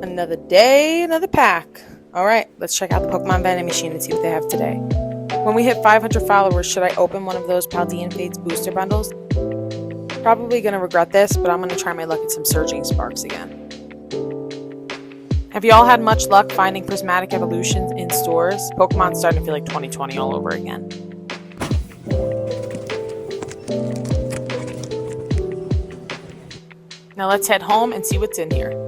Another day, another pack. Alright, let's check out the Pokemon vending machine and see what they have today. When we hit 500 followers, should I open one of those Paldean Fates booster bundles? Probably gonna regret this, but I'm gonna try my luck at some Surging Sparks again. Have you all had much luck finding prismatic evolutions in stores? Pokemon's starting to feel like 2020 all over again. Now let's head home and see what's in here.